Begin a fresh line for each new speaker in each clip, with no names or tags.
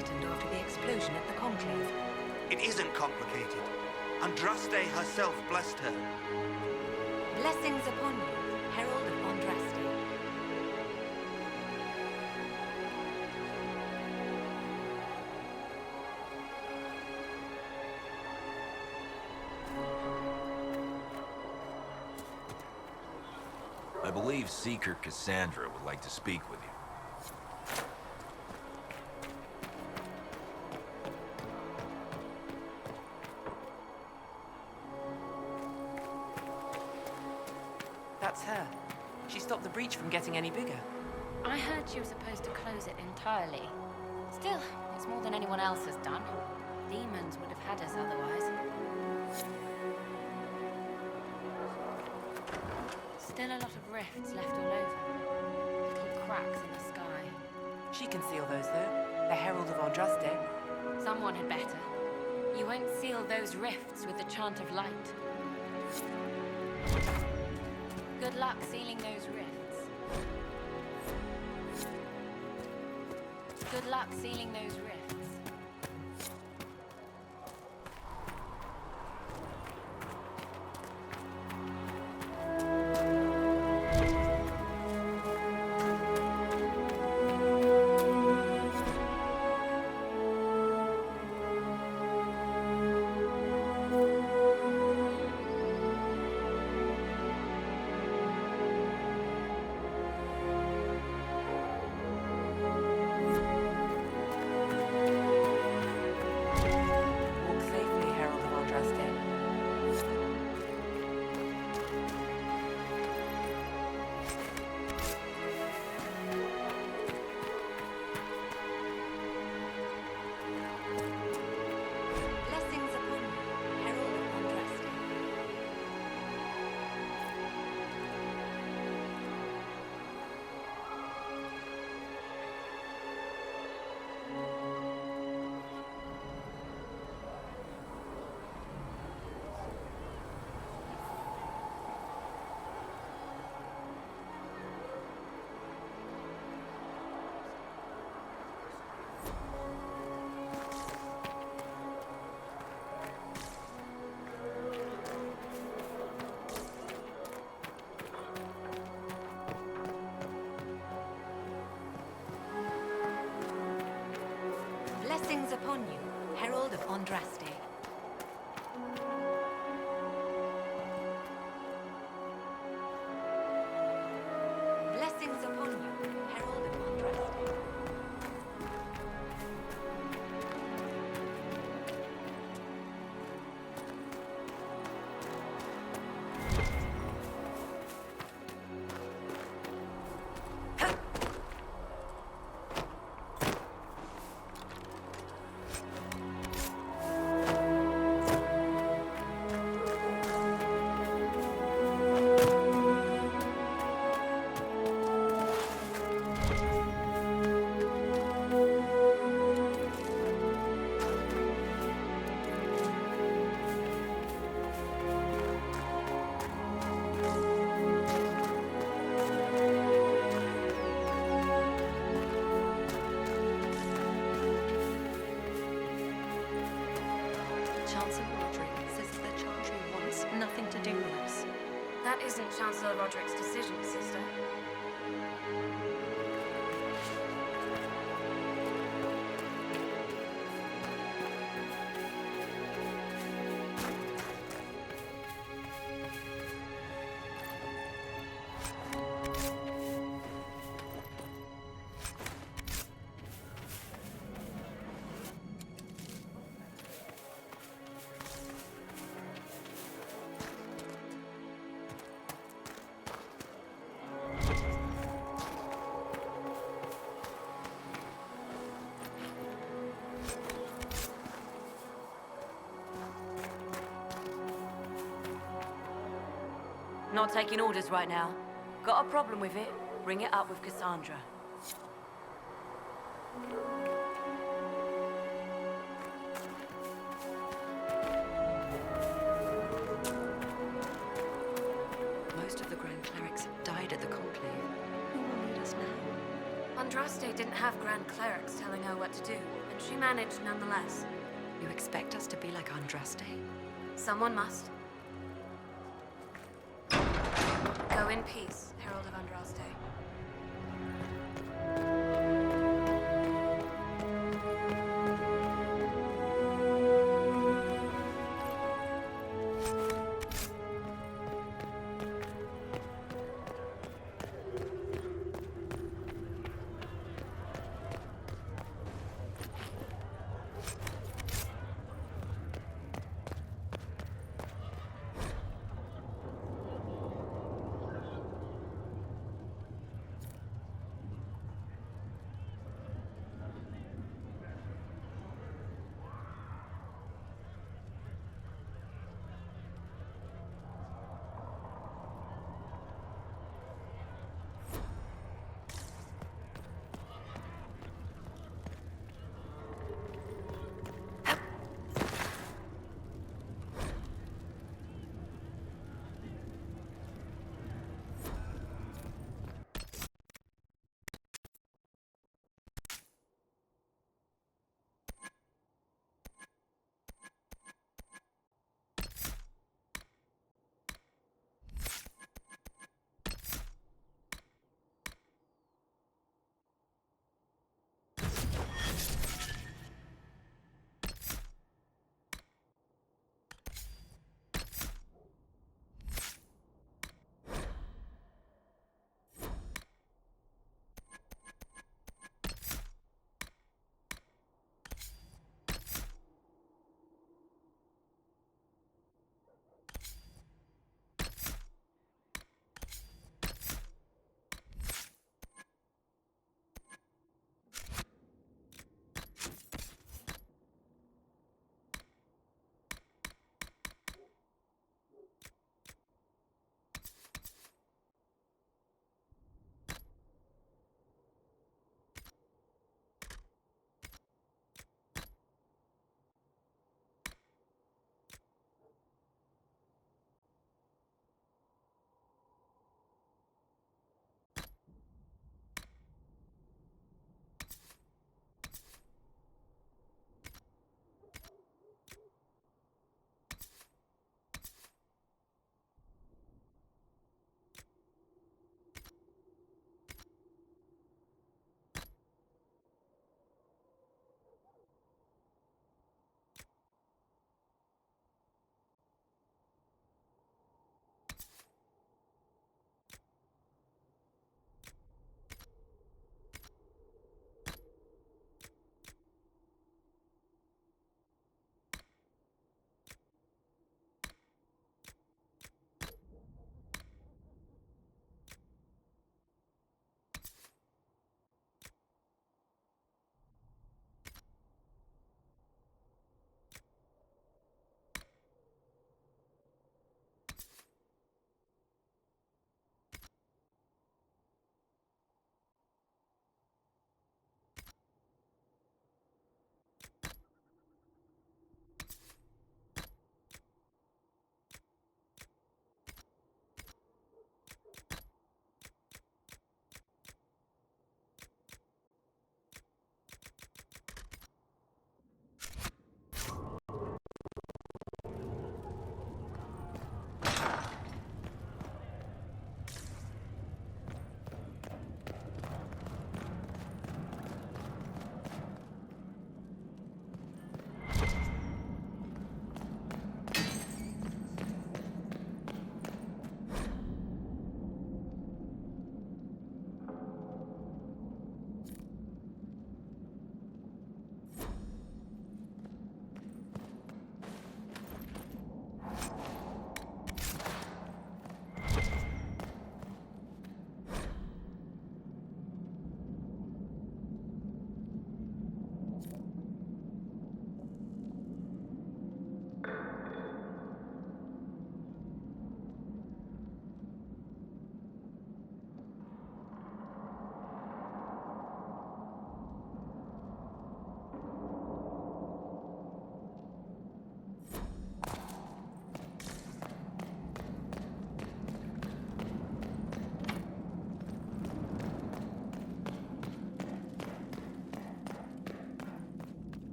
frightened after the explosion at the Conclave.
It isn't complicated. Andraste herself blessed her.
Blessings upon you, Herald of Andraste.
I believe Seeker Cassandra would like to speak with you.
That's her. She stopped the breach from getting any bigger.
I heard she was supposed to close it entirely. Still, it's more than anyone else has done. Demons would have had us otherwise. Still a lot of rifts left all over. Little cracks in the sky.
She can seal those, though. The Herald of Andraste.
Someone had better. You won't seal those rifts with the chant of light. Good luck sealing those rifts. Good luck sealing those rifts.
Walk safely, Herald of Andraste.
Blessings upon you, Herald of Andraste. Blessings upon you, Herald of Andraste. Blessings upon you, Herald of Andraste. Chancellor Roderick says that Chantry wants nothing to do with us.
That isn't Chancellor Roderick's decision, sister.
Not taking orders right now. Got a problem with it? Bring it up with Cassandra. Most of the Grand Clerics have died at the Conclave. Who will lead us now?
Andraste didn't have Grand Clerics telling her what to do, and she managed nonetheless.
You expect us to be like Andraste?
Someone must. Go in peace, Herald of Andraste.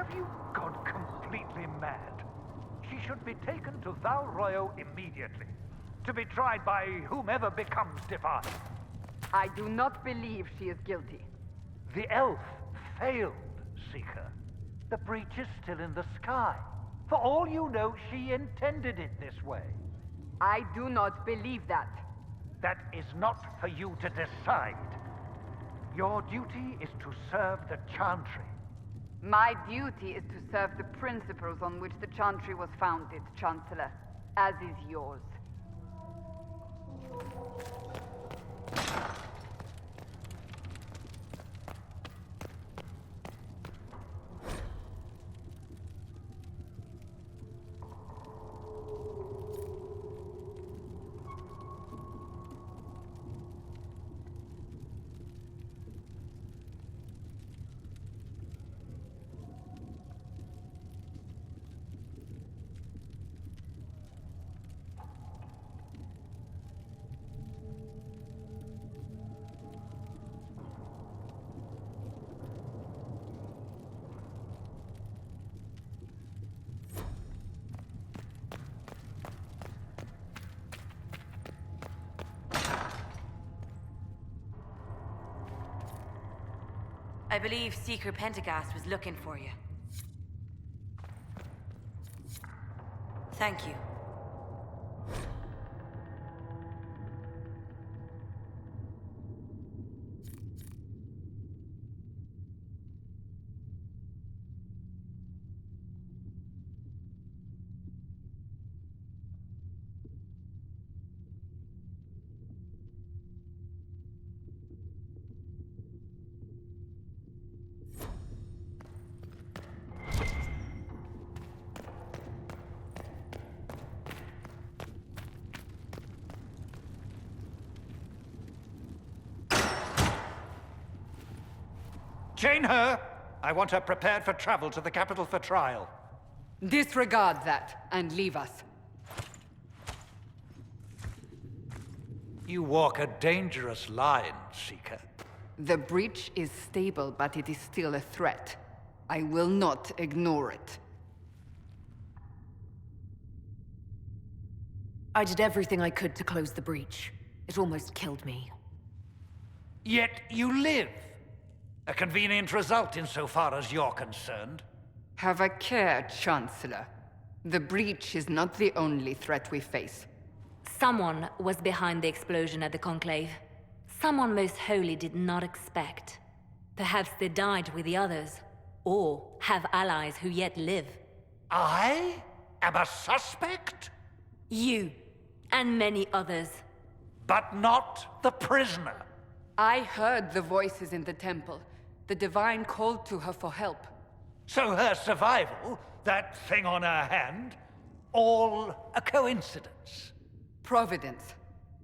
Have you gone completely mad? She should be taken to Val Royo immediately, to be tried by whomever becomes divine.
I do not believe she is guilty.
The elf failed, Seeker. The breach is still in the sky. For all you know, she intended it this way.
I do not believe that.
That is not for you to decide. Your duty is to serve the Chantry.
My duty is to serve the principles on which the Chantry was founded, Chancellor, as is yours.
I believe Seeker Pentagast was looking for you. Thank you.
Jane Her! I want her prepared for travel to the capital for trial.
Disregard that, and leave us.
You walk a dangerous line, Seeker.
The breach is stable, but it is still a threat. I will not ignore it.
I did everything I could to close the breach. It almost killed me.
Yet you live. A convenient result insofar as you're concerned.
Have a care, Chancellor. The breach is not the only threat we face.
Someone was behind the explosion at the Conclave. Someone most holy did not expect. Perhaps they died with the others, or have allies who yet live.
I am a suspect?
You, and many others.
But not the prisoner.
I heard the voices in the temple. The Divine called to her for help.
So her survival, that thing on her hand, all a coincidence.
Providence.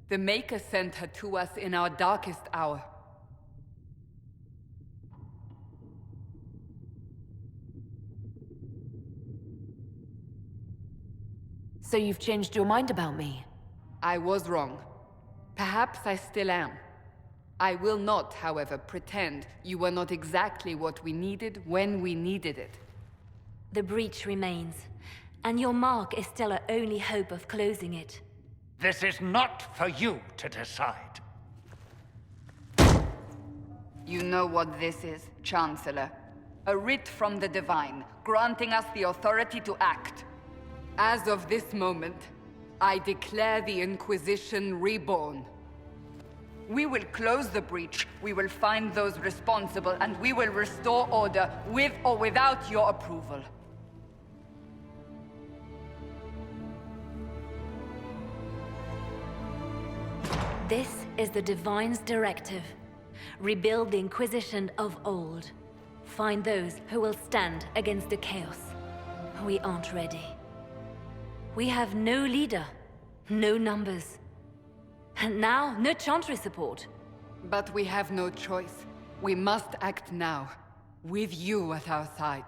The Maker sent her to us in our darkest hour.
So you've changed your mind about me?
I was wrong. Perhaps I still am. I will not, however, pretend you were not exactly what we needed when we needed it.
The breach remains, and your mark is still our only hope of closing it.
This is not for you to decide.
You know what this is, Chancellor. A writ from the Divine, granting us the authority to act. As of this moment, I declare the Inquisition reborn. We will close the breach, we will find those responsible, and we will restore order with or without your approval.
This is the Divine's directive. Rebuild the Inquisition of old. Find those who will stand against the chaos. We aren't ready. We have no leader, no numbers. And now, no Chantry support.
But we have no choice. We must act now, with you at our side.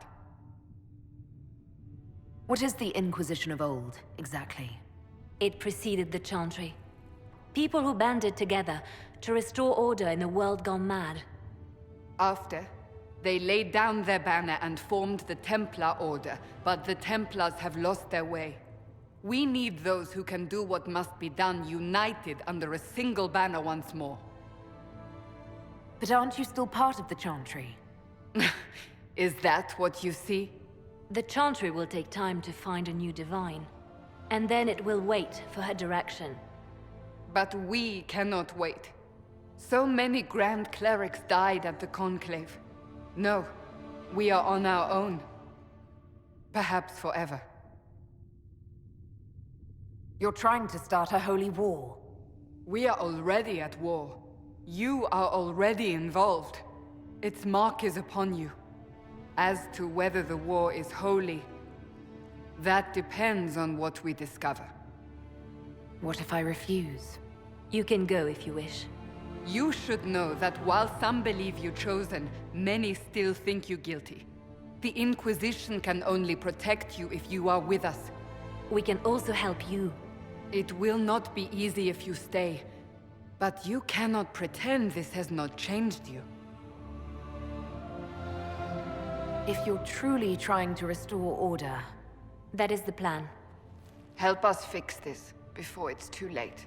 What is the Inquisition of old, exactly?
It preceded the Chantry. People who banded together to restore order in a world gone mad.
After, They laid down their banner and formed the Templar Order, but the Templars have lost their way. We need those who can do what must be done, united under a single banner once more.
But aren't you still part of the Chantry?
Is that what you see?
The Chantry will take time to find a new divine. And then it will wait for her direction.
But we cannot wait. So many Grand Clerics died at the Conclave. No, we are on our own. Perhaps forever.
You're trying to start a holy war.
We are already at war. You are already involved. Its mark is upon you. As to whether the war is holy, that depends on what we discover.
What if I refuse?
You can go if you wish.
You should know that while some believe you chosen, many still think you guilty. The Inquisition can only protect you if you are with us.
We can also help you.
It will not be easy if you stay, but you cannot pretend this has not changed you.
If you're truly trying to restore order,
That is the plan.
Help us fix this before it's too late.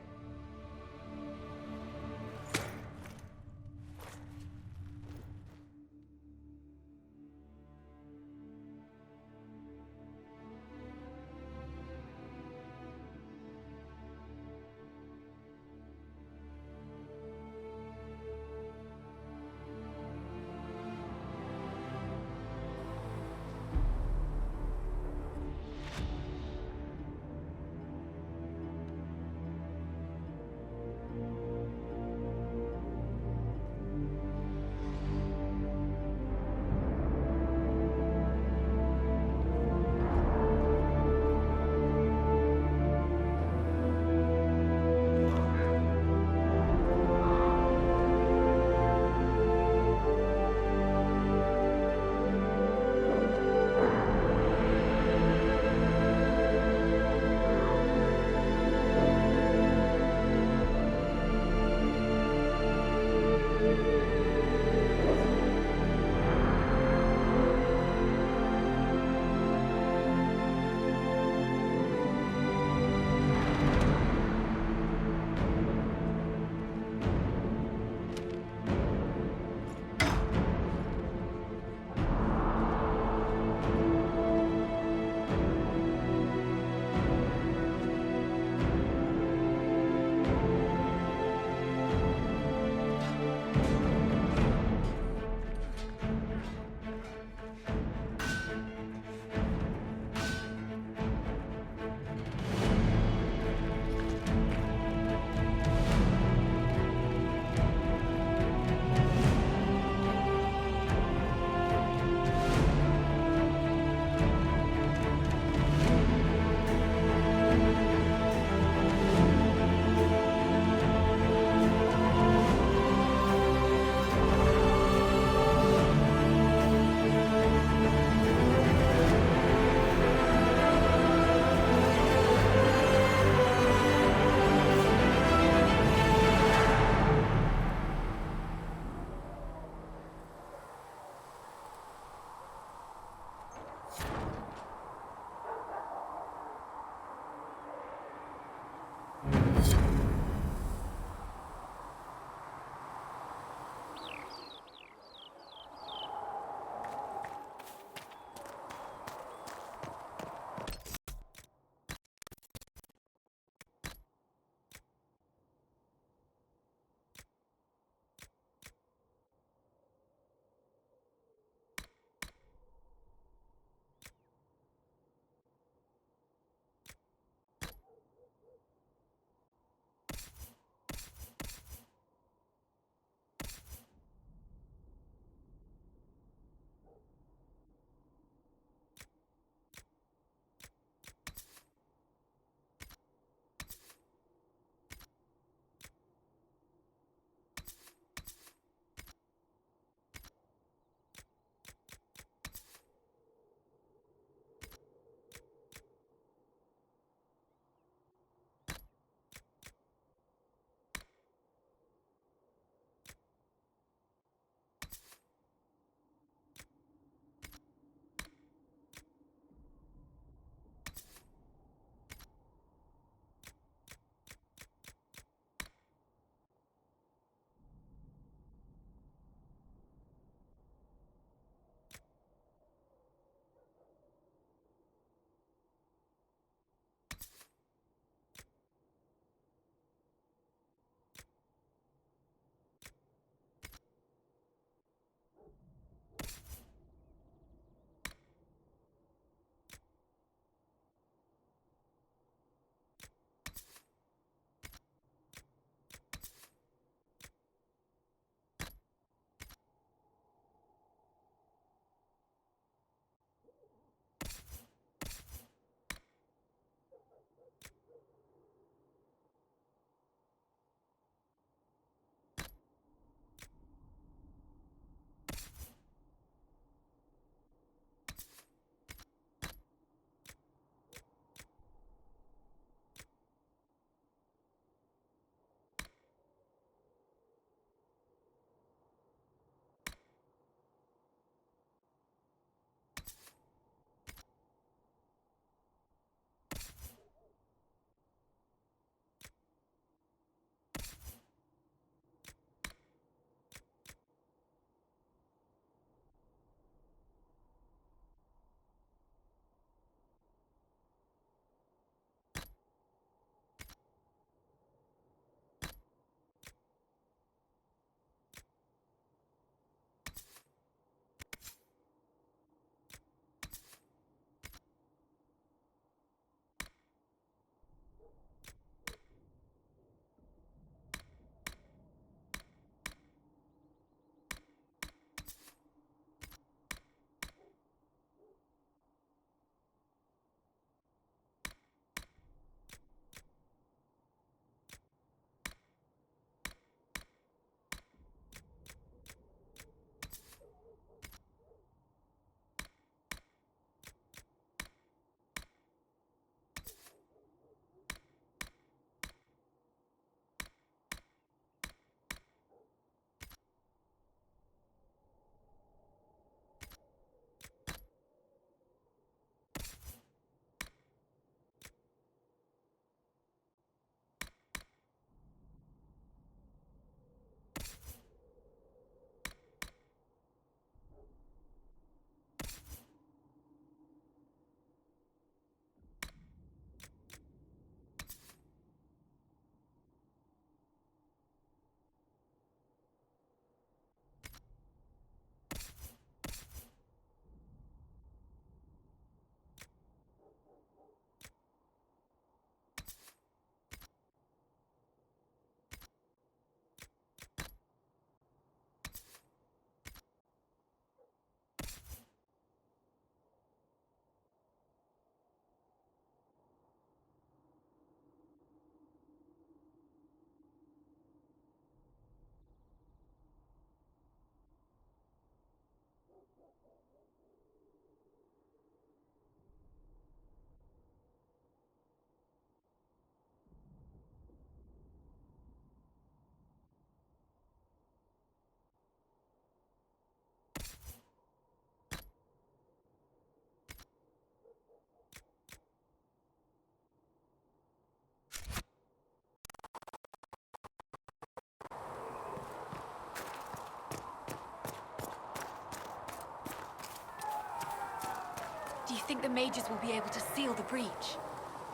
think the mages will be able to seal the breach?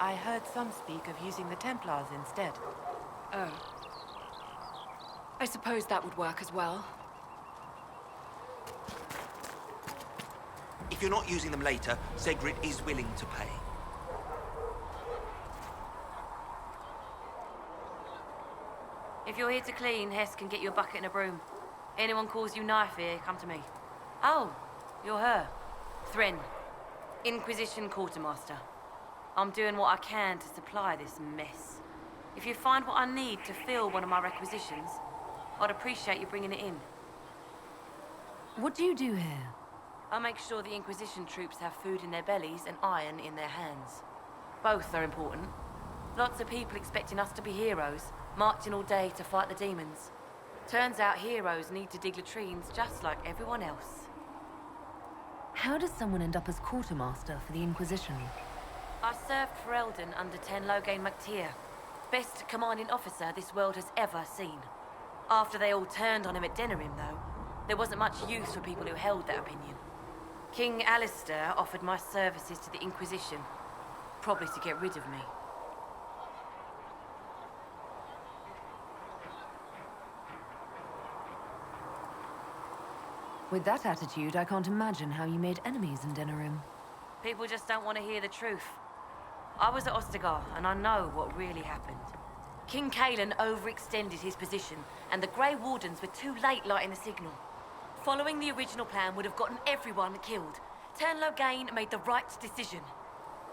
I heard some speak of using the Templars instead.
Oh. I suppose that would work as well.
If you're not using them later, Zegrit is willing to pay.
If you're here to clean, Hess can get you a bucket and a broom. Anyone calls you knife here, come to me. Oh, you're her. Thren, Inquisition Quartermaster. I'm doing what I can to supply this mess. If you find what I need to fill one of my requisitions, I'd appreciate you bringing it in.
What do you do here?
I make sure the Inquisition troops have food in their bellies and iron in their hands. Both are important. Lots of people expecting us to be heroes, marching all day to fight the demons. Turns out heroes need to dig latrines just like everyone else.
How does someone end up as quartermaster for the Inquisition?
I served for Eldon under Ten Loghain MacTier, best commanding officer this world has ever seen. After they all turned on him at Denerim, though, there wasn't much use for people who held that opinion. King Alistair offered my services to the Inquisition, probably to get rid of me.
With that attitude, I can't imagine how you made enemies in Denerim.
People just don't want to hear the truth. I was at Ostagar, and I know what really happened. King Cailan overextended his position, and the Grey Wardens were too late lighting the signal. Following the original plan would have gotten everyone killed. Ten Loghain made the right decision.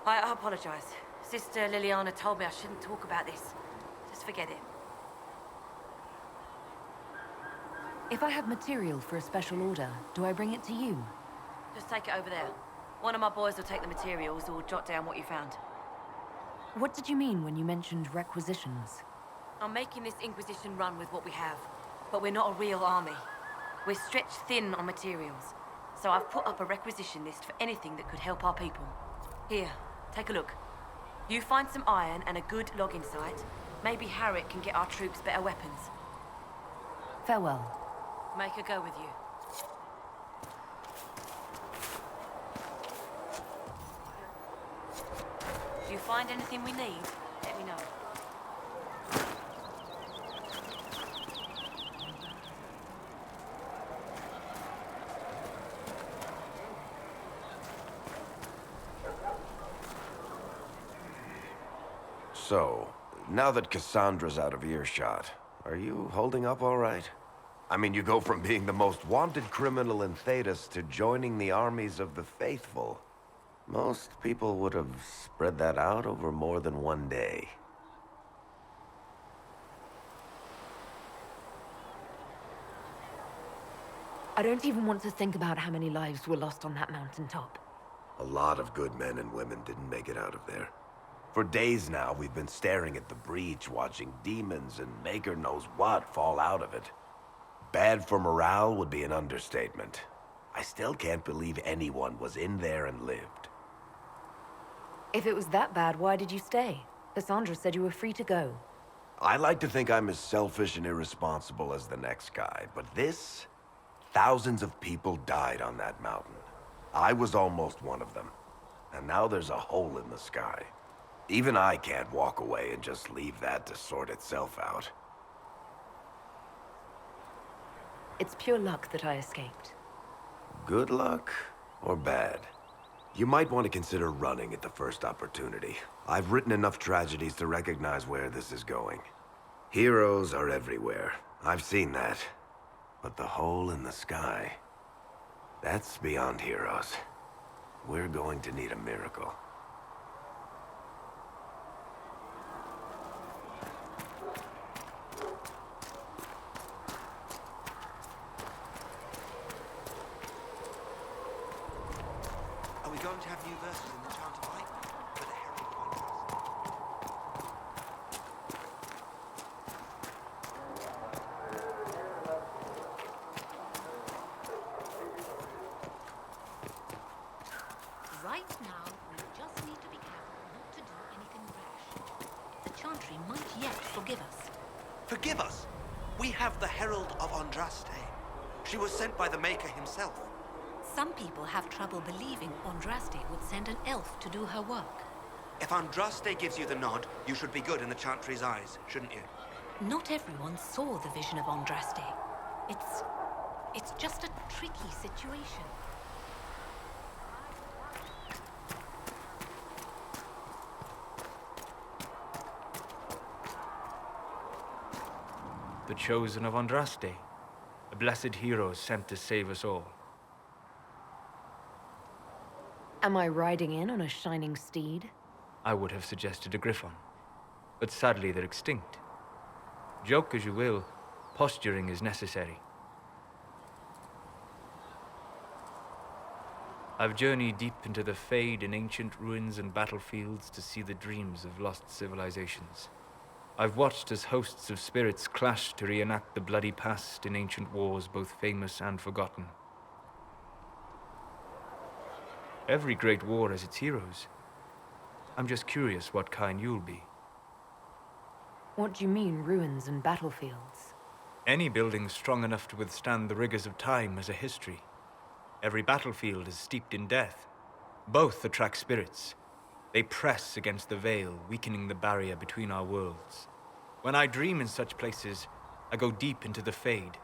I apologize. Sister Liliana told me I shouldn't talk about this. Just forget it.
If I have material for a special order, do I bring it to you?
Just take it over there. One of my boys will take the materials or jot down what you found.
What did you mean when you mentioned requisitions?
I'm making this Inquisition run with what we have, but we're not a real army. We're stretched thin on materials, so I've put up a requisition list for anything that could help our people. Here, take a look. You find some iron and a good logging site, maybe Harriet can get our troops better weapons.
Farewell.
Make her go with you. If you find anything we need, let me know.
So, now that Cassandra's out of earshot, are you holding up all right? I mean, you go from being the most wanted criminal in Thedas to joining the armies of the faithful. Most people would have spread that out over more than one day.
I don't even want to think about how many lives were lost on that mountaintop.
A lot of good men and women didn't make it out of there. For days now, we've been staring at the breach, watching demons and maker knows what fall out of it. Bad for morale would be an understatement. I still can't believe anyone was in there and lived.
If it was that bad, why did you stay? Cassandra said you were free to go.
I like to think I'm as selfish and irresponsible as the next guy, but this... Thousands of people died on that mountain. I was almost one of them. And now there's a hole in the sky. Even I can't walk away and just leave that to sort itself out.
It's pure luck that I escaped.
Good luck or bad? You might want to consider running at the first opportunity. I've written enough tragedies to recognize where this is going. Heroes are everywhere. I've seen that. But the hole in the sky... that's beyond heroes. We're going to need a miracle.
Are we going to have new verses in the Chant of Light? For the Herald of Contrast?
Right now, we just need to be careful not to do anything rash. The Chantry might yet forgive us.
Forgive us! We have the Herald of Andraste. She was sent by the Maker himself.
Some people have trouble believing Andraste would send an elf to do her work.
If Andraste gives you the nod, you should be good in the Chantry's eyes, shouldn't you?
Not everyone saw the vision of Andraste. It's just a tricky situation.
The chosen of Andraste, a blessed hero sent to save us all.
Am I riding in on a shining steed?
I would have suggested a griffon, but sadly they're extinct. Joke as you will, posturing is necessary. I've journeyed deep into the Fade in ancient ruins and battlefields to see the dreams of lost civilizations. I've watched as hosts of spirits clash to reenact the bloody past in ancient wars, both famous and forgotten. Every great war has its heroes. I'm just curious what kind you'll be.
What do you mean, ruins and battlefields?
Any building strong enough to withstand the rigors of time has a history. Every battlefield is steeped in death. Both attract spirits. They press against the veil, weakening the barrier between our worlds. When I dream in such places, I go deep into the Fade.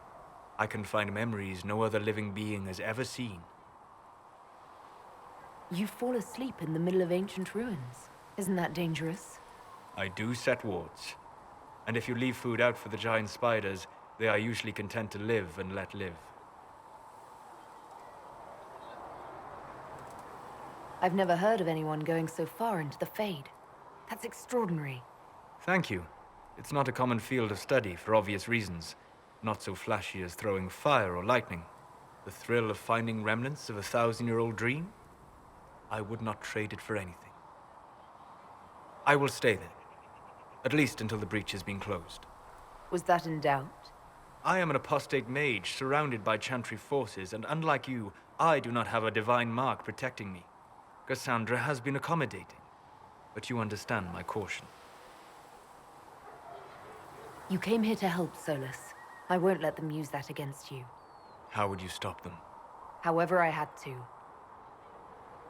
I can find memories no other living being has ever seen.
You fall asleep in the middle of ancient ruins. Isn't that dangerous?
I do set wards. And if you leave food out for the giant spiders, they are usually content to live and let live.
I've never heard of anyone going so far into the Fade. That's extraordinary.
Thank you. It's not a common field of study for obvious reasons. Not so flashy as throwing fire or lightning. The thrill of finding remnants of a 1,000-year-old dream? I would not trade it for anything. I will stay there. At least until the breach has been closed.
Was that in doubt?
I am an apostate mage surrounded by Chantry forces, and unlike you, I do not have a divine mark protecting me. Cassandra has been accommodating, but you understand my caution.
You came here to help, Solus. I won't let them use that against you.
How would you stop them?
However I had to.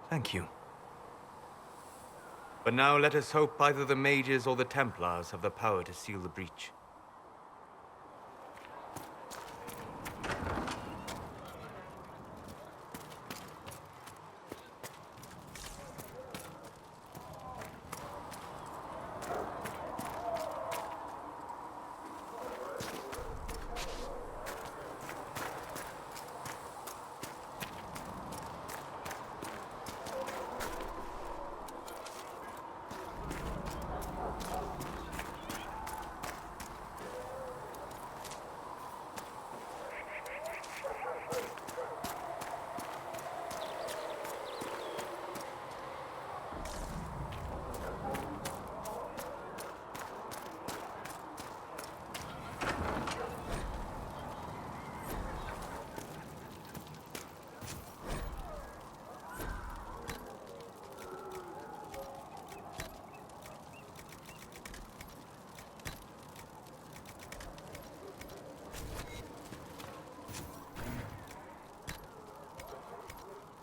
Thank you. But now let us hope either the mages or the Templars have the power to seal the breach.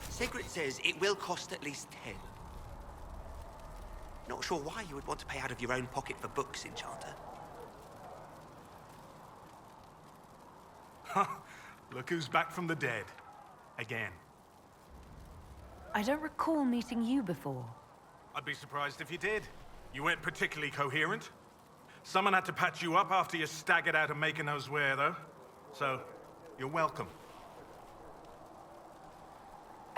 Sigrid says it will cost at least 10. Not sure why you would want to pay out of your own pocket for books, Enchanter.
Look who's back from the dead. Again.
I don't recall meeting you before.
I'd be surprised if you did. You weren't particularly coherent. Someone had to patch you up after you staggered out of making knows where, though. So, you're welcome.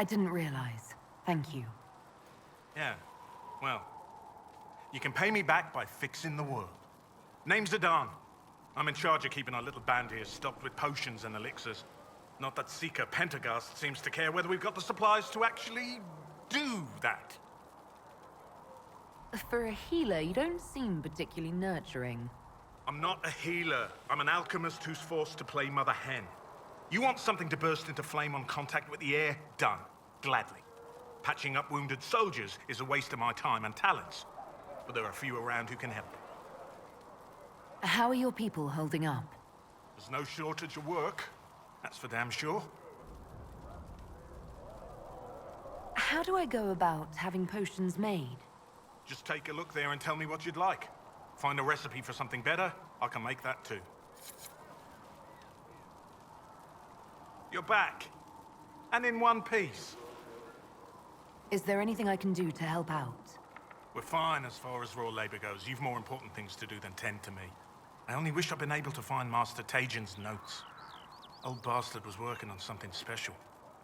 I didn't realize. Thank you.
Yeah, well, you can pay me back by fixing the world. Name's Adan. I'm in charge of keeping our little band here stocked with potions and elixirs. Not that Seeker Pentagast seems to care whether we've got the supplies to actually do that.
For a healer, you don't seem particularly nurturing.
I'm not a healer. I'm an alchemist who's forced to play Mother Hen. You want something to burst into flame on contact with the air? Done. Gladly. Patching up wounded soldiers is a waste of my time and talents. But there are a few around who can help.
How are your people holding up?
There's no shortage of work. That's for damn sure.
How do I go about having potions made?
Just take a look there and tell me what you'd like. Find a recipe for something better, I can make that too. You're back. And in one piece.
Is there anything I can do to help out?
We're fine as far as raw labor goes. You've more important things to do than tend to me. I only wish I'd been able to find Master Tajin's notes. Old bastard was working on something special.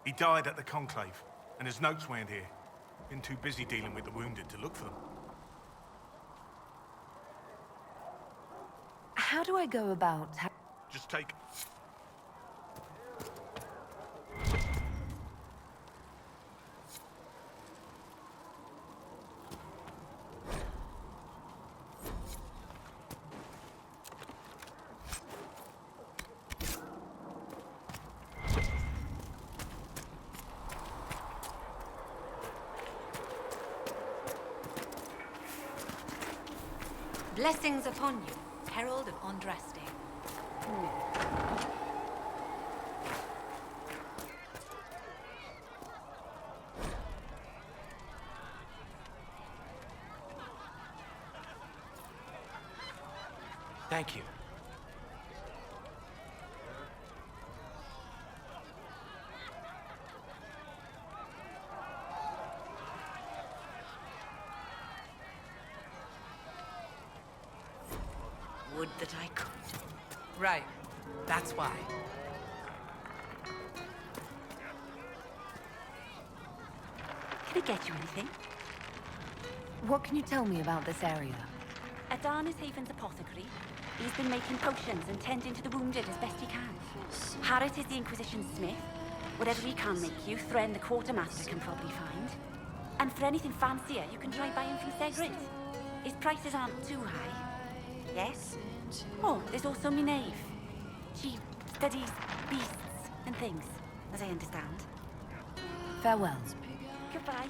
He died at the Conclave, and his notes weren't here. Been too busy dealing with the wounded to look for them.
How do I go about
Just take...
Blessings upon you, Herald of Andraste.
Thank you.
Would that I could.
Right. That's why.
Can I get you anything?
What can you tell me about this area?
Adan is Haven's apothecary. He's been making potions and tending to the wounded as best he can. Harrit is the Inquisition smith. Whatever he can make you, Thren the quartermaster can probably find. And for anything fancier, you can try buying from Segrit. His prices aren't too high. Yes? Oh, there's also Minave. She studies beasts and things, as I understand.
Farewell.
Goodbye.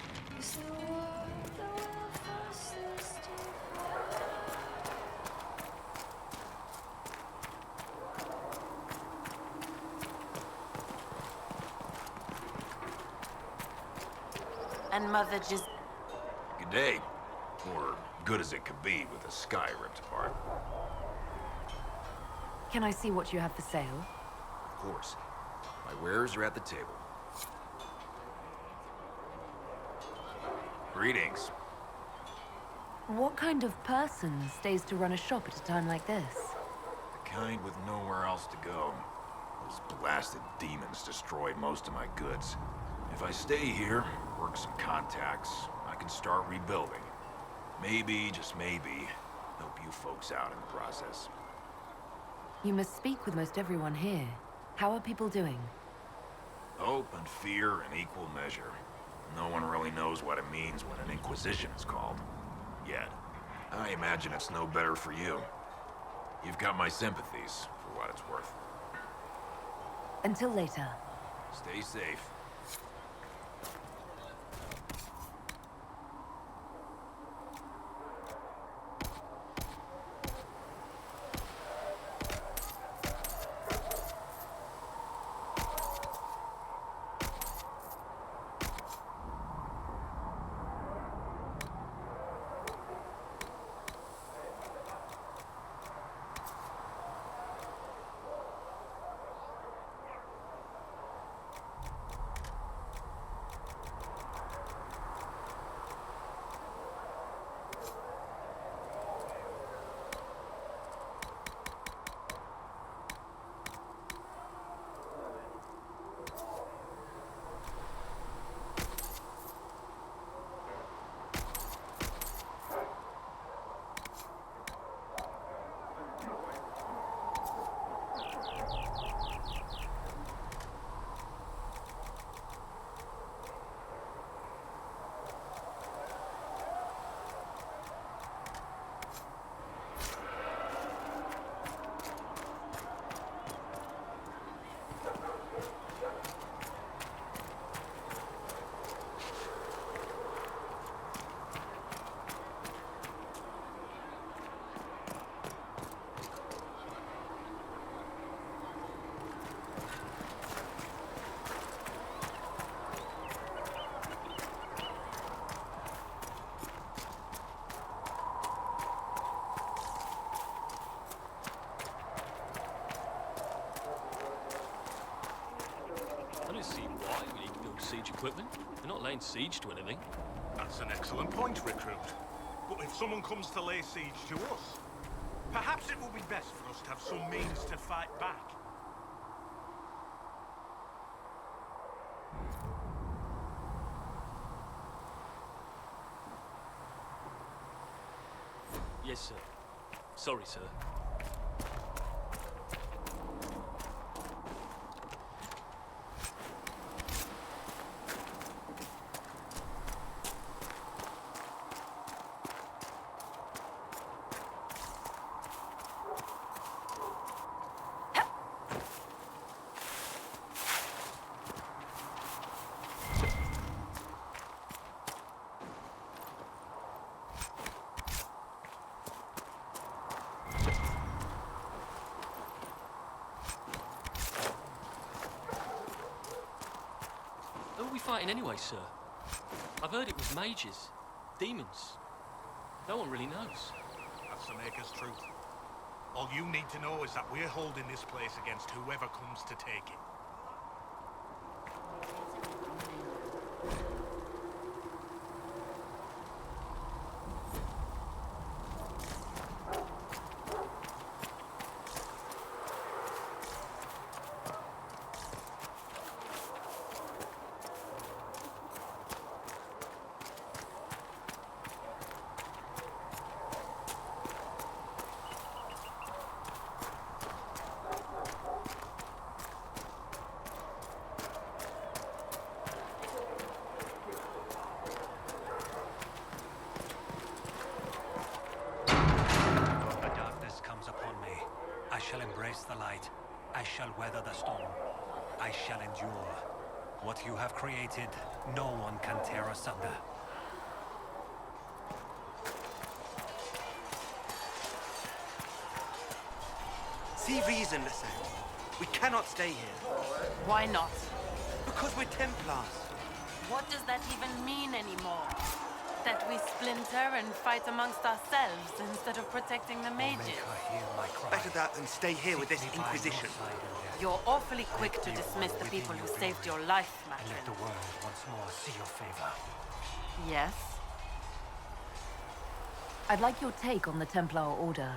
And Mother just...
Good day. Or good as it could be with the sky ripped apart.
Can I see what you have for sale?
Of course. My wares are at the table. Greetings.
What kind of person stays to run a shop at a time like this?
The kind with nowhere else to go. Those blasted demons destroyed most of my goods. If I stay here, work some contacts, I can start rebuilding. Maybe, just maybe, help you folks out in the process.
You must speak with most everyone here. How are people doing?
Hope and fear in equal measure. No one really knows what it means when an Inquisition is called. Yet. I imagine it's no better for you. You've got my sympathies, for what it's worth.
Until later.
Stay safe.
I don't see why we need to build siege equipment. We're not laying siege to anything.
That's an excellent point, Recruit. But if someone comes to lay siege to us, perhaps it will be best for us to have some means to fight back.
Yes, sir. Sorry, sir. Who are we fighting anyway, sir? I've heard it was mages, demons. No one really knows.
That's the Maker's truth. All you need to know is that we're holding this place against whoever comes to take it.
I shall embrace the light. I shall weather the storm. I shall endure. What you have created, no one can tear asunder.
See reason, listen. We cannot stay here.
Why not?
Because we're Templars.
What does that even mean anymore? That we splinter and fight amongst ourselves instead of protecting the mages?
Better that than stay here with this Inquisition.
You're awfully quick to dismiss the people who saved your life, Matron.
Let the world once more see your favor.
Yes?
I'd like your take on the Templar Order.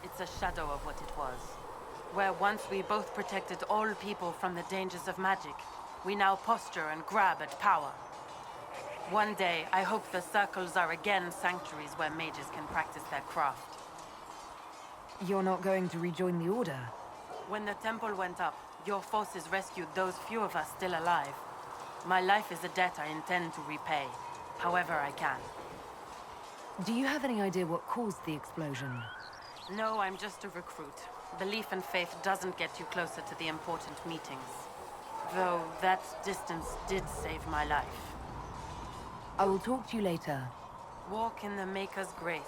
It's a shadow of what it was. Where once we both protected all people from the dangers of magic, we now posture and grab at power. One day, I hope the circles are again sanctuaries where mages can practice their craft.
You're not going to rejoin the Order?
When the temple went up, your forces rescued those few of us still alive. My life is a debt I intend to repay, however I can.
Do you have any idea what caused the explosion?
No, I'm just a recruit. Belief and faith doesn't get you closer to the important meetings. Though that distance did save my life.
I will talk to you later.
Walk in the Maker's grace.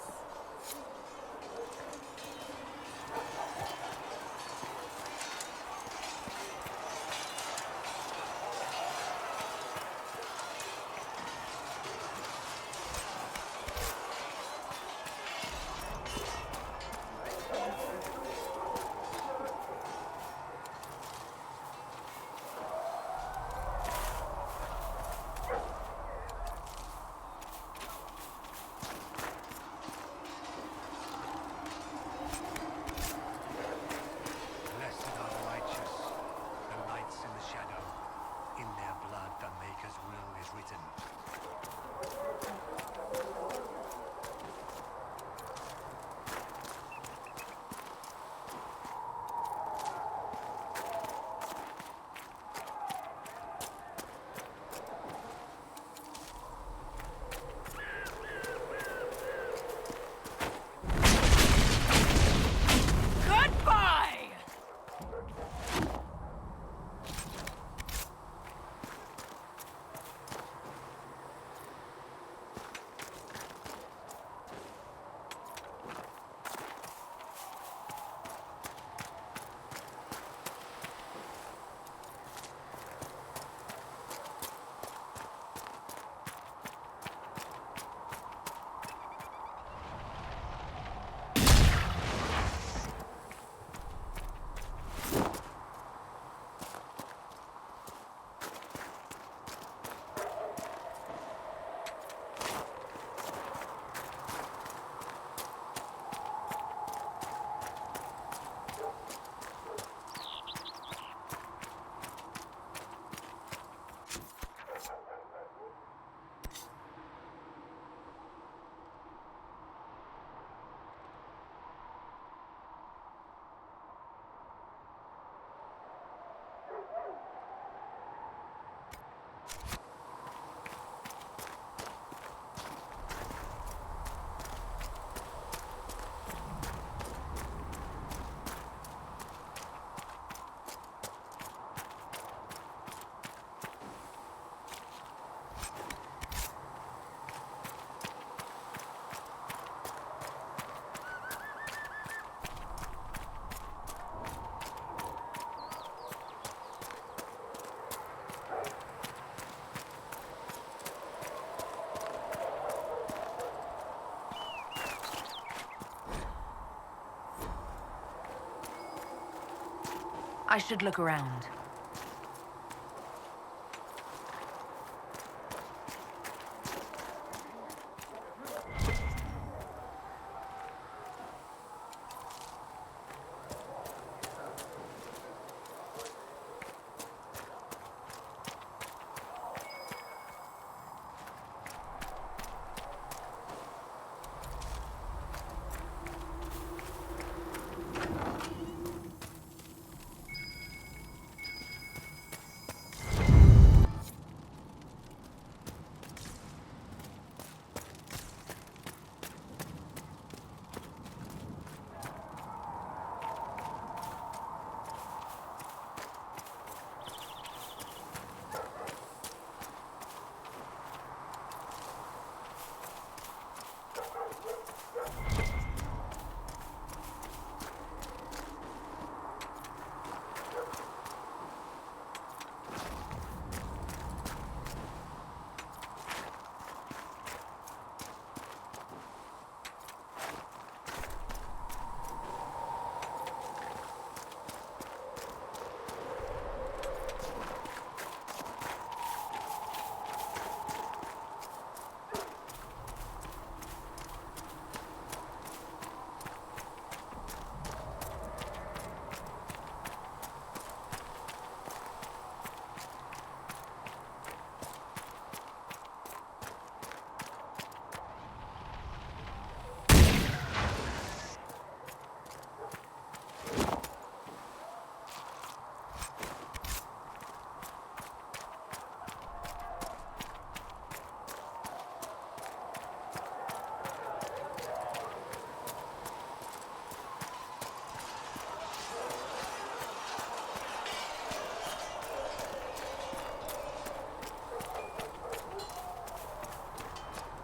I should look around.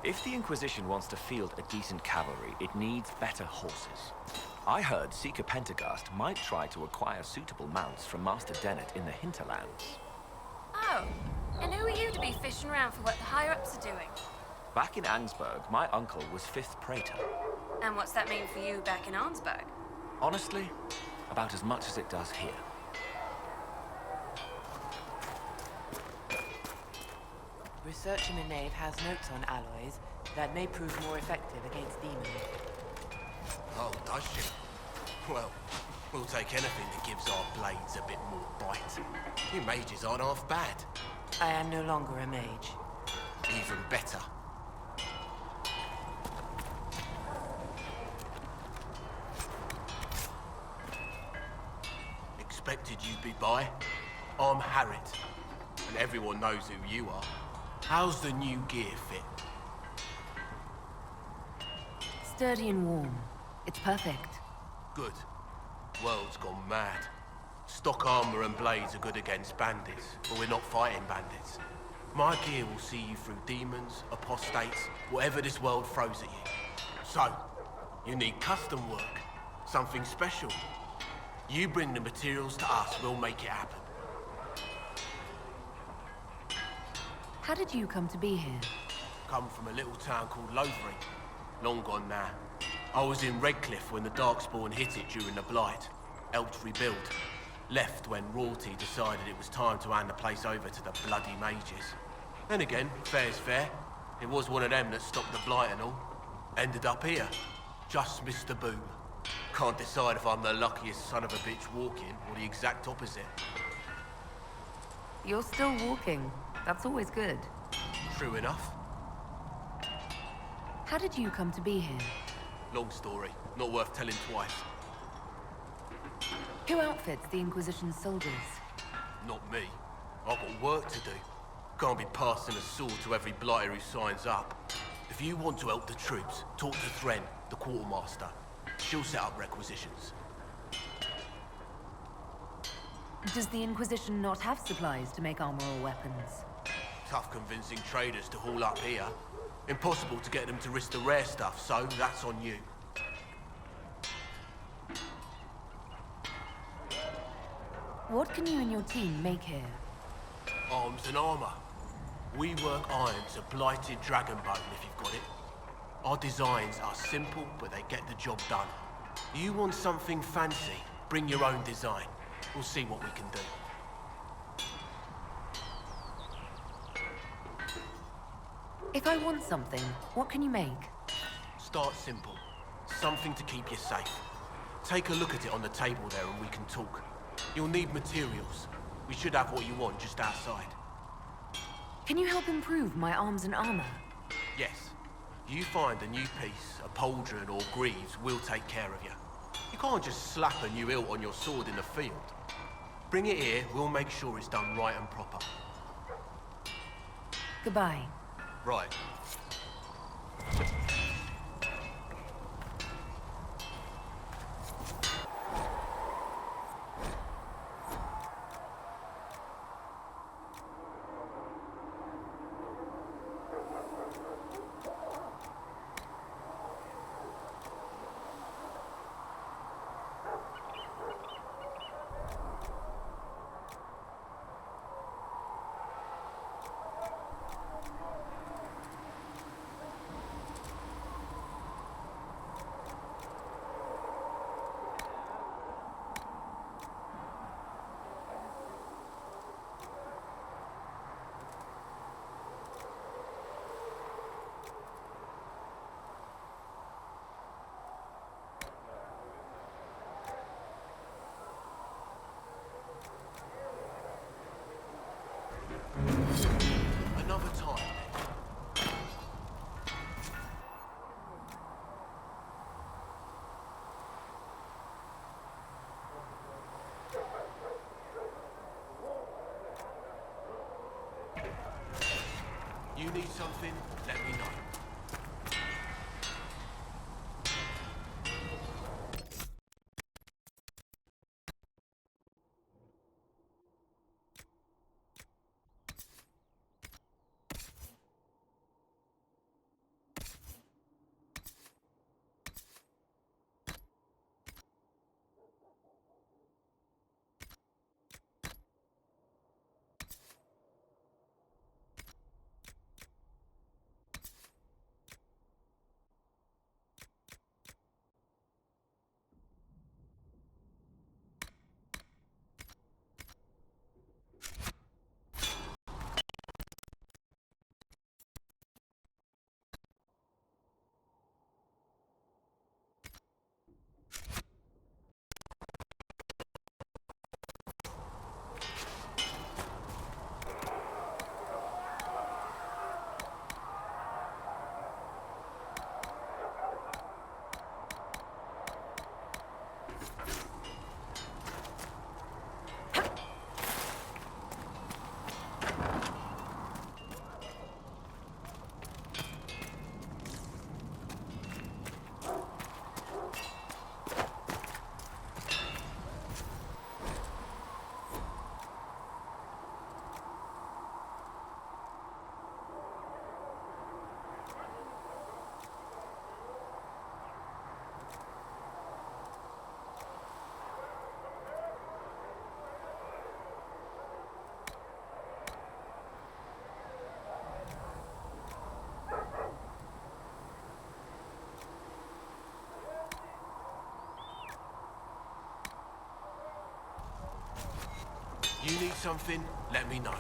If the Inquisition wants to field a decent cavalry, it needs better horses. I heard Seeker Pentagast might try to acquire suitable mounts from Master Dennett in the hinterlands.
Oh, and who are you to be fishing around for what the higher-ups are doing?
Back in Angsburg, my uncle was 5th Praetor.
And what's that mean for you back in Arnsberg?
Honestly, about as much as it does here.
Research in the Nave has notes on alloys that may prove more effective against demons.
Oh, does she? Well, we'll take anything that gives our blades a bit more bite. You mages aren't half bad.
I am no longer a mage.
Even better. Expected you'd be by. I'm Harriet, and everyone knows who you are. How's the new gear fit?
Sturdy and warm. It's perfect.
Good. World's gone mad. Stock armor and blades are good against bandits, but we're not fighting bandits. My gear will see you through demons, apostates, whatever this world throws at you. So, you need custom work. Something special. You bring the materials to us, we'll make it happen.
How did you come to be here?
Come from a little town called Lothering. Long gone now. I was in Redcliffe when the Darkspawn hit it during the Blight. Helped rebuild. Left when royalty decided it was time to hand the place over to the bloody mages. Then again, fair's fair. It was one of them that stopped the Blight and all. Ended up here. Just missed the boom. Can't decide if I'm the luckiest son of a bitch walking or the exact opposite.
You're still walking. That's always good.
True enough.
How did you come to be here?
Long story. Not worth telling twice.
Who outfits the Inquisition soldiers?
Not me. I've got work to do. Can't be passing a sword to every blighter who signs up. If you want to help the troops, talk to Thren, the quartermaster. She'll set up requisitions.
Does the Inquisition not have supplies to make armor or weapons?
Tough convincing traders to haul up here. Impossible to get them to risk the rare stuff, so that's on you.
What can you and your team make here?
Arms and armor. We work iron to blighted dragonbone if you've got it. Our designs are simple, but they get the job done. You want something fancy, bring your own design. We'll see what we can do.
If I want something, what can you make?
Start simple. Something to keep you safe. Take a look at it on the table there and we can talk. You'll need materials. We should have what you want just outside.
Can you help improve my arms and armor?
Yes. You find a new piece, a pauldron or greaves, we'll take care of you. You can't just slap a new hilt on your sword in the field. Bring it here, we'll make sure it's done right and proper.
Goodbye.
Right. Another time, then. You need something? Let me know. You need something? Let me know.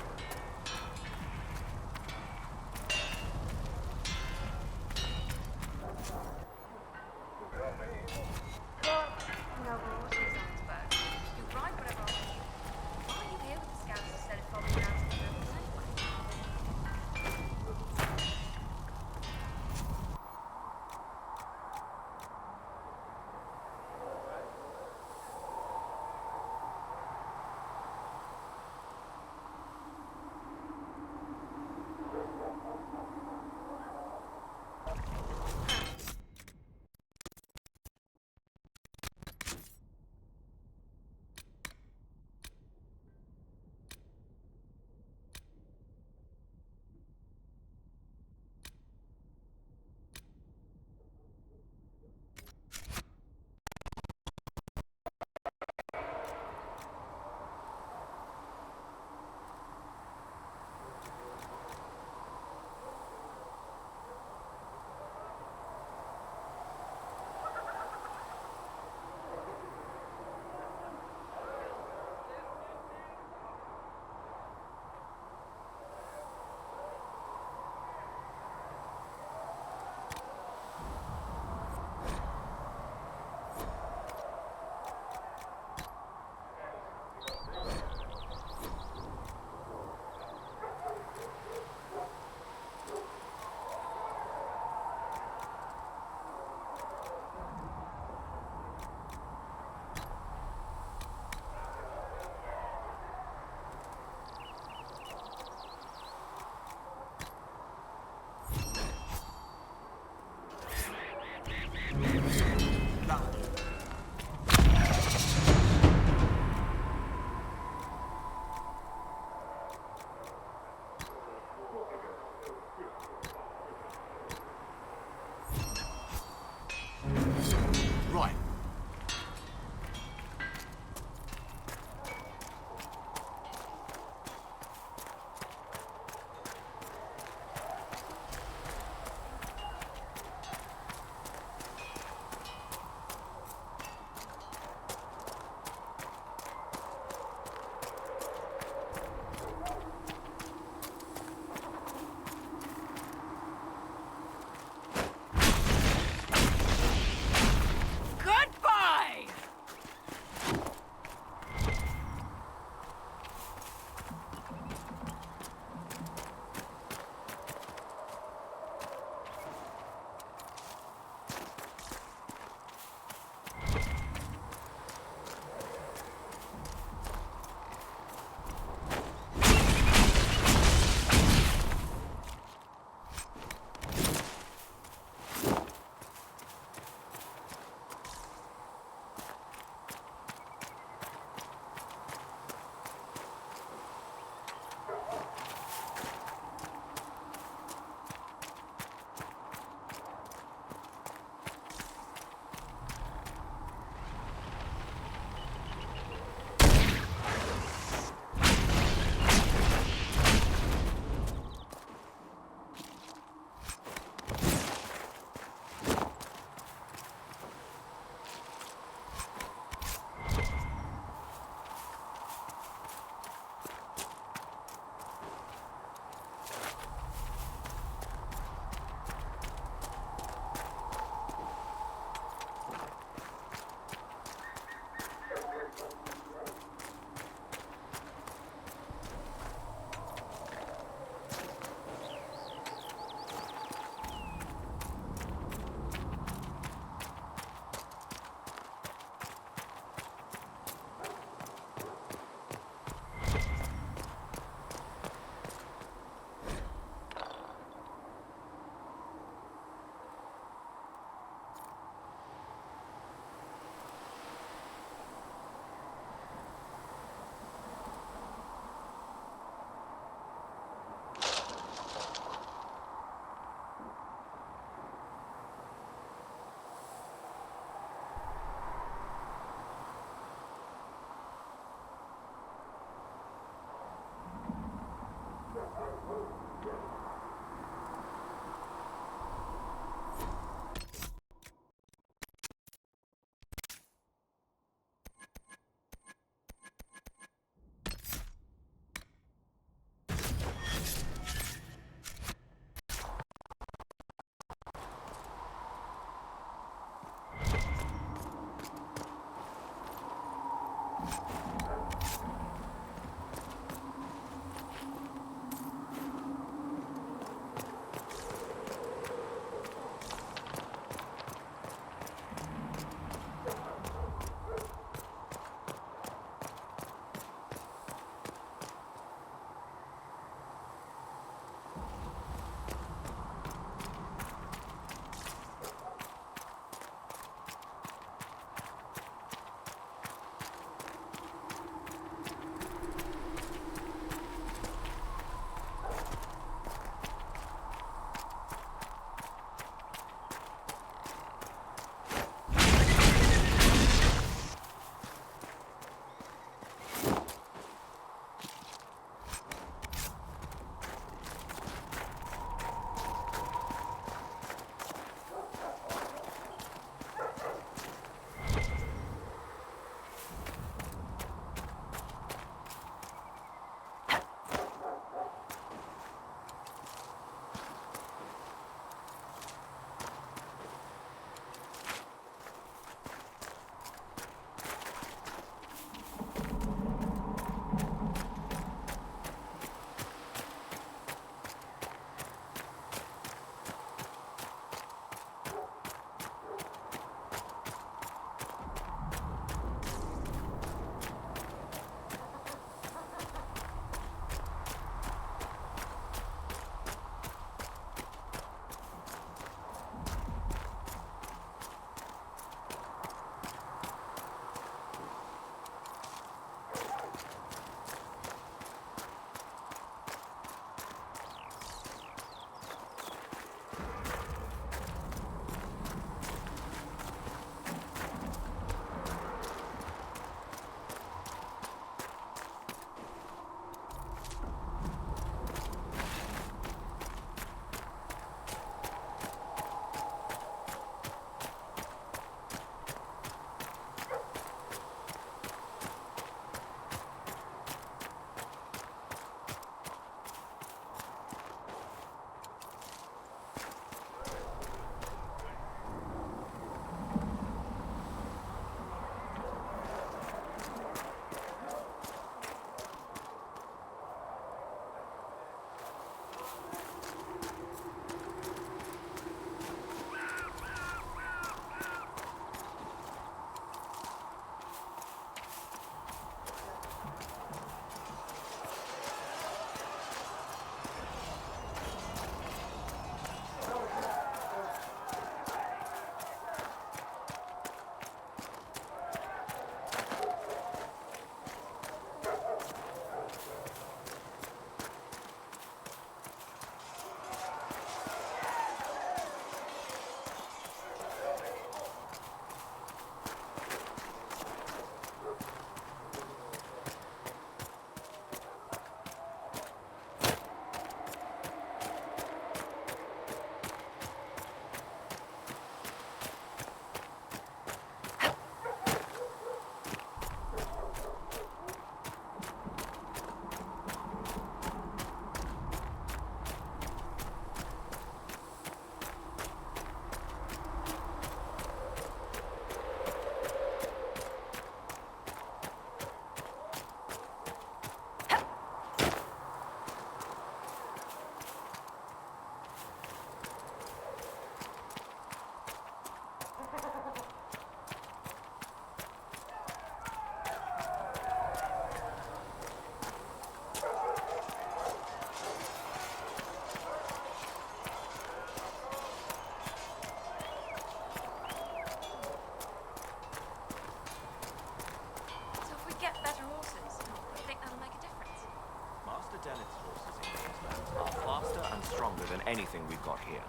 stronger than anything we've got here.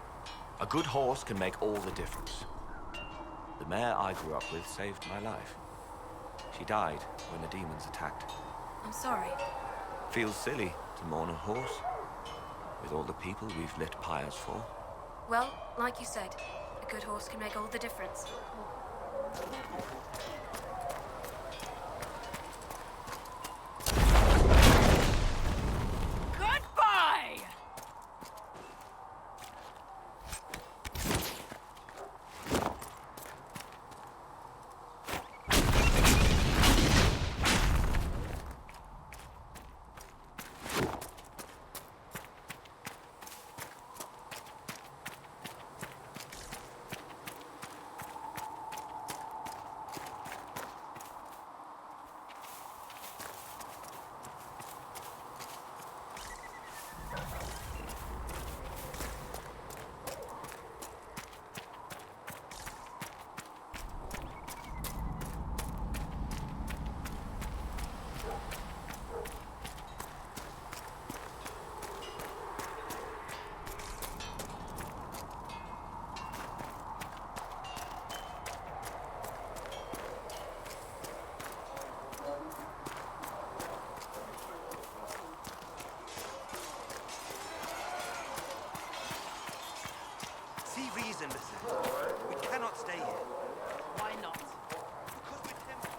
A good horse can make all the difference. The mare I grew up with saved my life. She died when the demons attacked.
I'm sorry.
Feels silly to mourn a horse, with all the people we've lit pyres for.
Well, like you said, a good horse can make all the difference.
Goodbye!
See reason, listen. We cannot stay here.
Why not?
Because we're Templars.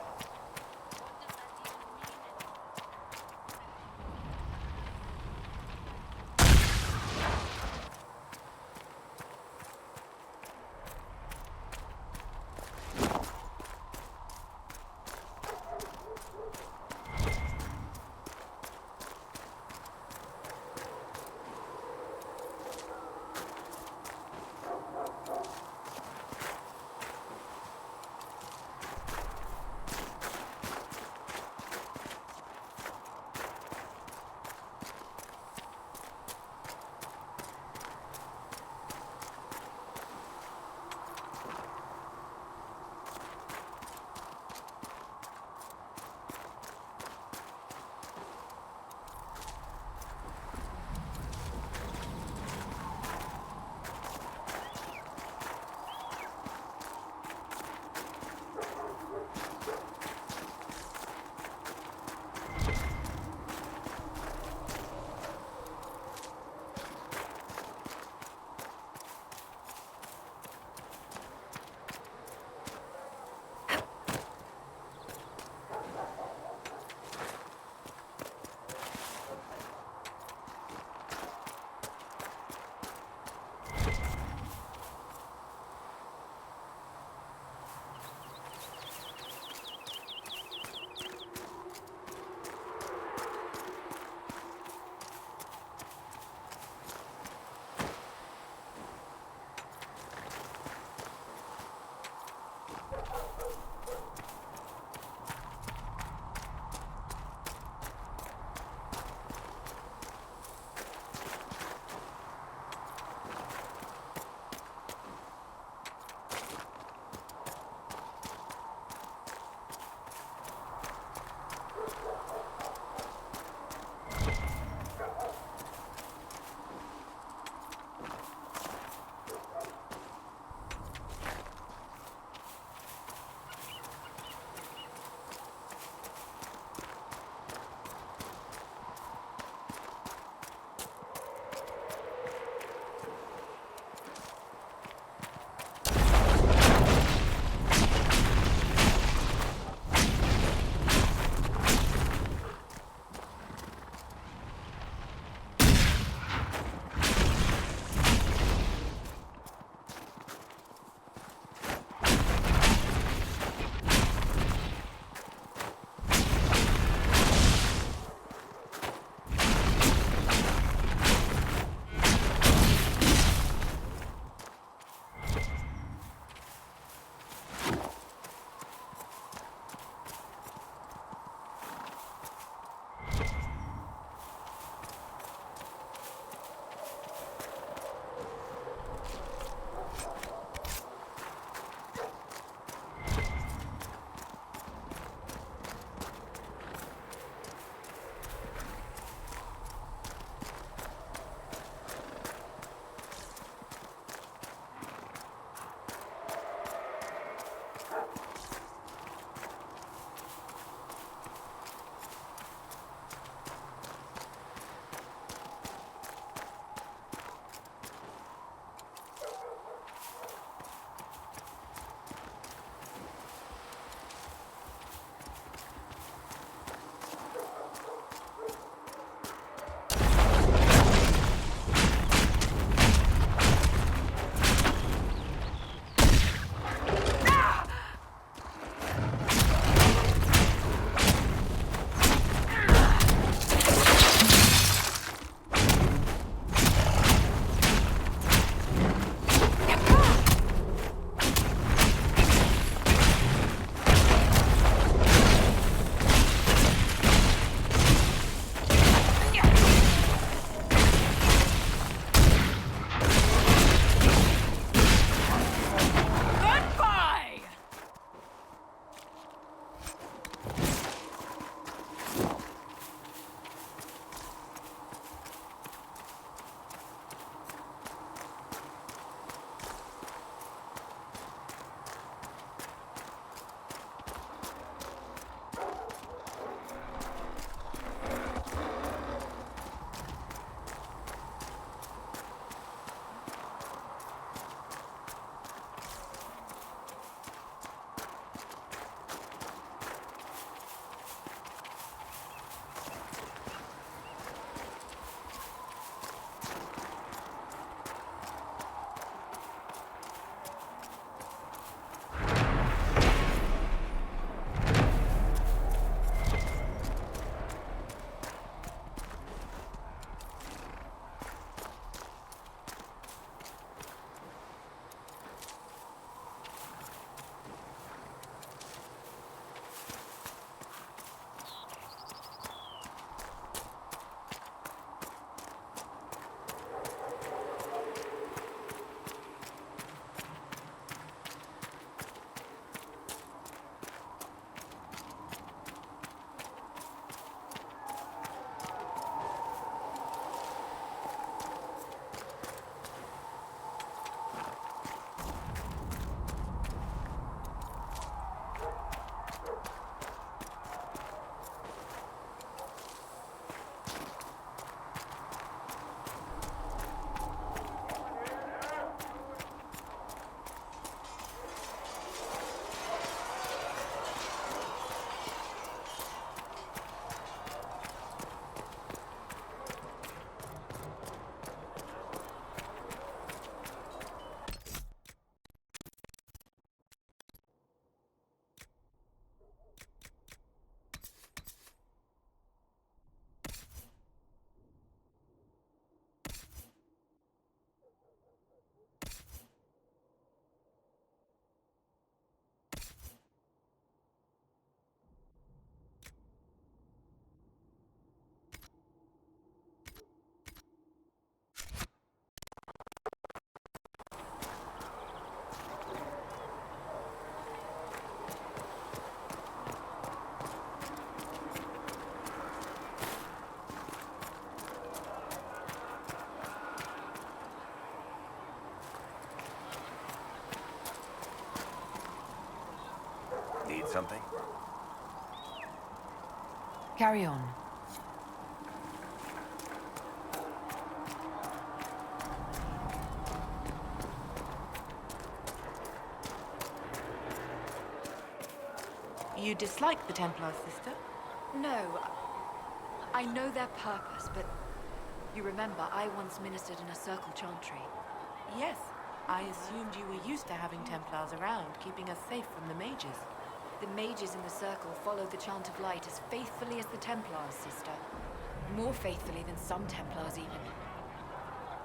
something?
Carry on.
You dislike the Templars, sister?
No, I know their purpose, but you remember I once ministered in a circle chantry.
Yes. I assumed you were used to having Templars around, keeping us safe from the mages.
The mages in the circle follow the chant of light as faithfully as the Templars, sister. More faithfully than some Templars, even.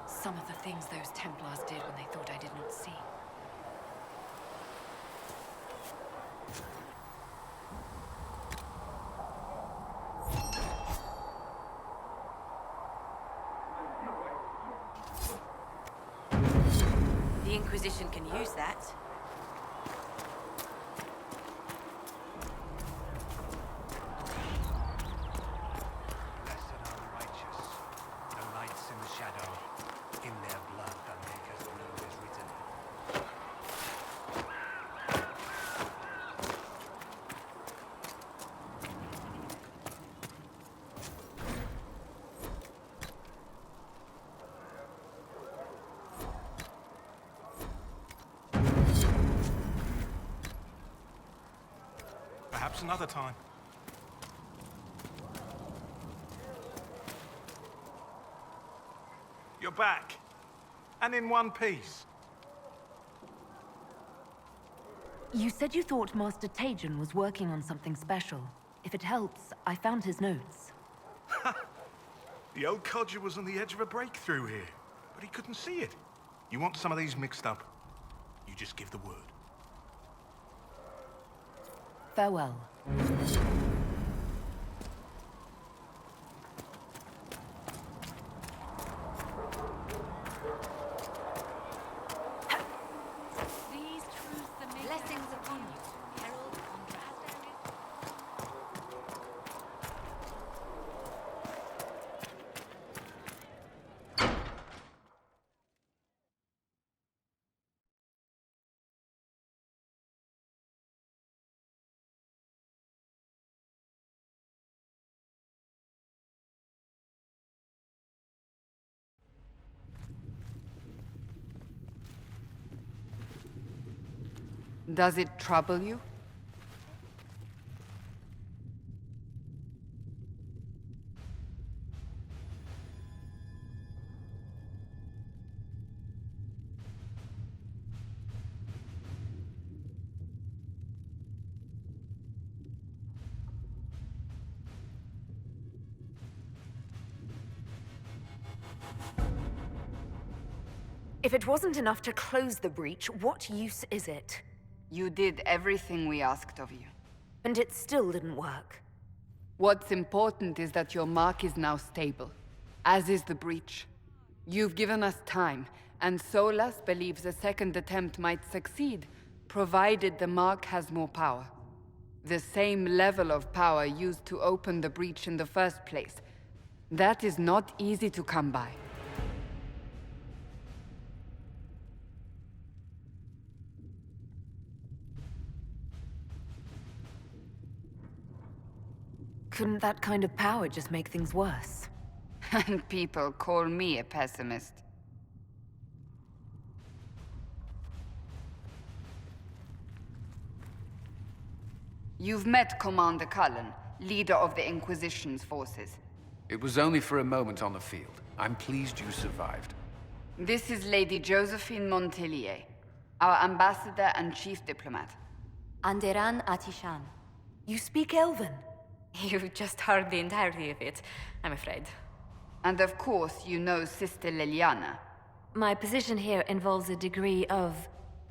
Some of the things those Templars did when they thought I did not see.
The Inquisition can use that.
Blessed are the righteous, the lights in the shadow, in their blood the Maker's blood is written.
Perhaps another time. You're back. And in one piece.
You said you thought Master Tajan was working on something special. If it helps, I found his notes.
The old codger was on the edge of a breakthrough here, but he couldn't see it. You want some of these mixed up? You just give the word.
Farewell.
These truths the Maker blessings upon you, Herald Andras.
Does it trouble you?
If it wasn't enough to close the breach, what use is it?
You did everything we asked of you.
And it still didn't work.
What's important is that your mark is now stable, as is the breach. You've given us time, and Solas believes a second attempt might succeed, provided the mark has more power. The same level of power used to open the breach in the first place. That is not easy to come by.
Couldn't that kind of power just make things worse?
And people call me a pessimist. You've met Commander Cullen, leader of the Inquisition's forces.
It was only for a moment on the field. I'm pleased you survived.
This is Lady Josephine Montelier, our ambassador and chief diplomat.
Anderan Atishan.
You speak Elven?
You just heard the entirety of it, I'm afraid.
And of course, you know Sister Liliana.
My position here involves a degree of...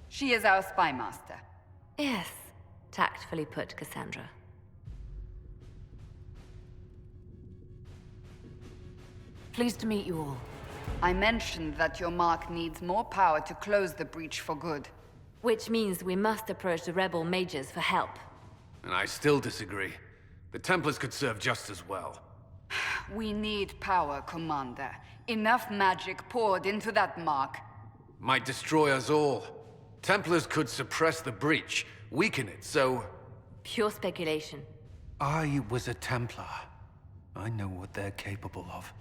She is our spy master.
Yes, tactfully put, Cassandra.
Pleased to meet you all.
I mentioned that your mark needs more power to close the breach for good.
Which means we must approach the rebel mages for help.
And I still disagree. The Templars could serve just as well.
We need power, Commander. Enough magic poured into that mark.
Might destroy us all. Templars could suppress the breach, weaken it, so...
Pure speculation.
I was a Templar. I know what they're capable of.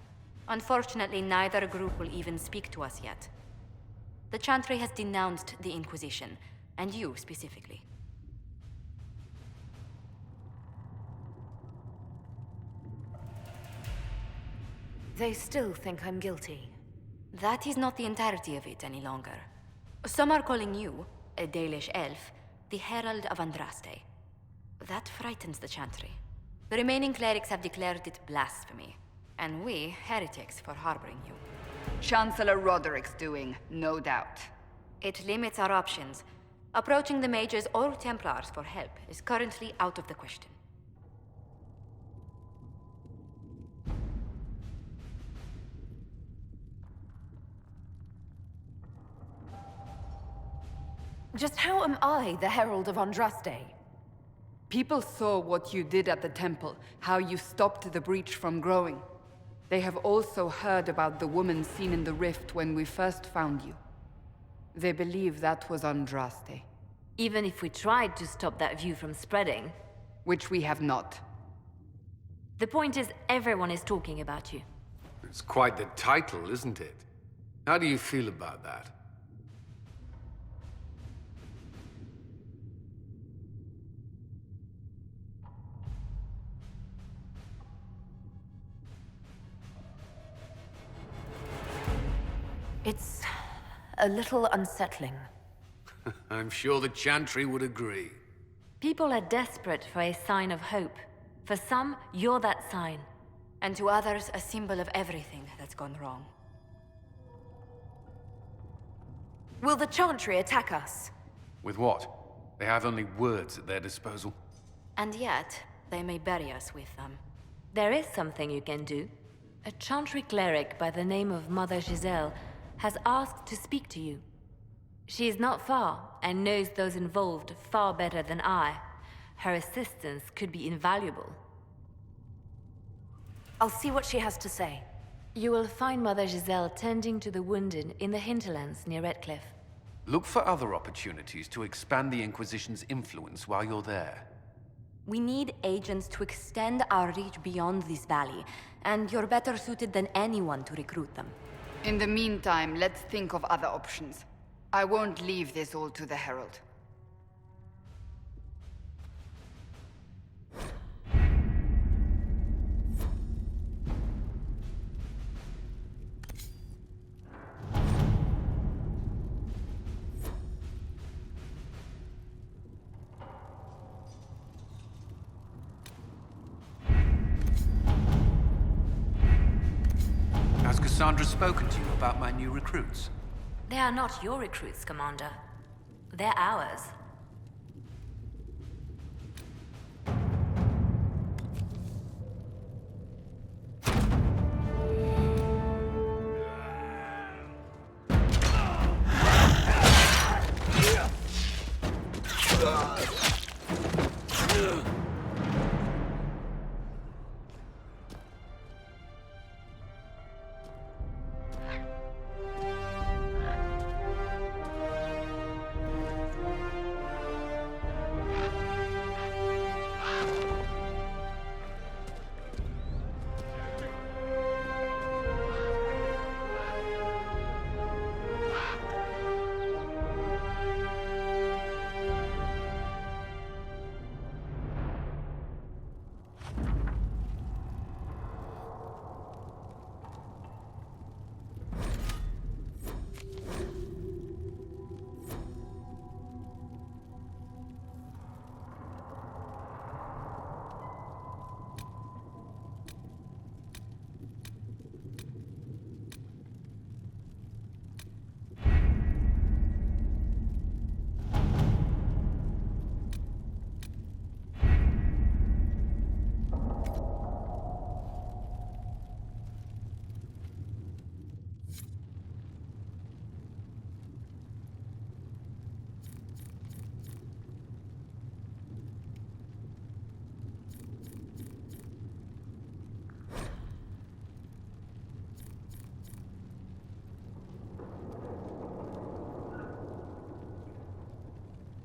Unfortunately, neither group will even speak to us yet. The Chantry has denounced the Inquisition, and you specifically.
They still think I'm guilty.
That is not the entirety of it any longer. Some are calling you, a Dalish elf, the Herald of Andraste. That frightens the Chantry. The remaining clerics have declared it blasphemy, and we, heretics, for harboring you. Chancellor Roderick's doing, no doubt. It limits our options. Approaching the mages or Templars for help is currently out of the question.
Just how am I the Herald of Andraste?
People saw what you did at the temple, how you stopped the breach from growing. They have also heard about the woman seen in the rift when we first found you. They believe that was Andraste.
Even if we tried to stop that view from spreading...
Which we have not.
The point is, everyone is talking about you.
It's quite the title, isn't it? How do you feel about that?
It's a little unsettling.
I'm sure the Chantry would agree.
People are desperate for a sign of hope. For some, you're that sign.
And to others, a symbol of everything that's gone wrong.
Will the Chantry attack us?
With what? They have only words at their disposal.
And yet, they may bury us with them.
There is something you can do. A Chantry cleric by the name of Mother Giselle has asked to speak to you. She is not far, and knows those involved far better than I. Her assistance could be invaluable.
I'll see what she has to say.
You will find Mother Giselle tending to the wounded in the hinterlands near Redcliffe.
Look for other opportunities to expand the Inquisition's influence while you're there.
We need agents to extend our reach beyond this valley, and you're better suited than anyone to recruit them. In the meantime, let's think of other options. I won't leave this all to the Herald.
Has Cassandra spoken to you about my new recruits?
They are not your recruits, Commander. They're ours.